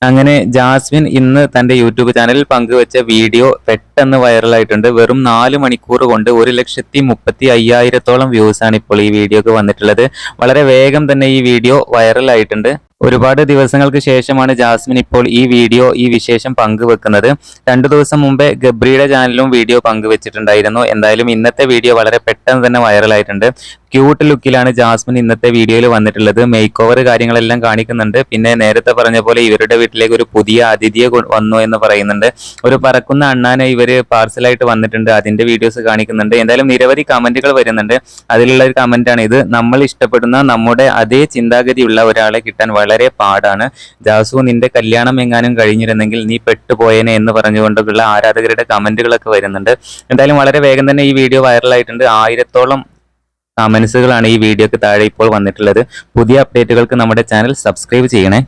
അങ്ങനെ ജാസ്മിൻ ഇന്ന് തന്റെ യൂട്യൂബ് ചാനലിൽ പങ്കുവച്ച വീഡിയോ പെട്ടെന്ന് വൈറലായിട്ടുണ്ട്. വെറും 4 മണിക്കൂർ കൊണ്ട് 1,35,000-ഓളം വ്യൂസ് ആണ് ഇപ്പോൾ ഈ വീഡിയോക്ക് വന്നിട്ടുള്ളത്. വളരെ വേഗം തന്നെ ഈ വീഡിയോ വൈറലായിട്ടുണ്ട്. ഒരുപാട് ദിവസങ്ങൾക്ക് ശേഷമാണ് ജാസ്മിൻ ഇപ്പോൾ ഈ വിശേഷം പങ്കുവെക്കുന്നത്. 2 ദിവസം മുമ്പേ ഗബ്രിയുടെ ചാനലിലും വീഡിയോ പങ്കുവെച്ചിട്ടുണ്ടായിരുന്നു. എന്തായാലും ഇന്നത്തെ വീഡിയോ വളരെ പെട്ടെന്ന് തന്നെ വൈറലായിട്ടുണ്ട്. ക്യൂട്ട് ലുക്കിലാണ് ജാസ്മിൻ ഇന്നത്തെ വീഡിയോയിൽ വന്നിട്ടുള്ളത്. മേക്ക് ഓവർ കാര്യങ്ങളെല്ലാം കാണിക്കുന്നുണ്ട്. പിന്നെ നേരത്തെ പറഞ്ഞ പോലെ ഇവരുടെ വീട്ടിലേക്ക് ഒരു പുതിയ അതിഥിയെ വന്നു എന്ന് പറയുന്നുണ്ട്. ഒരു പറക്കുന്ന അണ്ണാനെ ഇവര് പാർസലായിട്ട് വന്നിട്ടുണ്ട്. അതിന്റെ വീഡിയോസ് കാണിക്കുന്നുണ്ട്. എന്തായാലും നിരവധി കമന്റുകൾ വരുന്നുണ്ട്. അതിലുള്ള ഒരു കമന്റാണ് ഇത്. നമ്മൾ ഇഷ്ടപ്പെടുന്ന നമ്മുടെ അതേ ചിന്താഗതിയുള്ള ഒരാളെ കിട്ടാൻ വളരെ പാടാണ്. ജാസു, നിന്റെ കല്യാണം എങ്ങാനും കഴിഞ്ഞിരുന്നെങ്കിൽ നീ പെട്ടുപോയേനെ എന്ന് പറഞ്ഞുകൊണ്ടുള്ള ആരാധകരുടെ കമന്റുകളൊക്കെ വരുന്നുണ്ട്. എന്തായാലും വളരെ വേഗം തന്നെ ഈ വീഡിയോ വൈറലായിട്ടുണ്ട്. 1000-ഓളം കമന്റ്സുകളാണ് ഈ വീഡിയോക്ക് താഴെ ഇപ്പോൾ വന്നിട്ടുള്ളത്. പുതിയ അപ്ഡേറ്റുകൾക്ക് നമ്മുടെ ചാനൽ സബ്സ്ക്രൈബ് ചെയ്യണേ.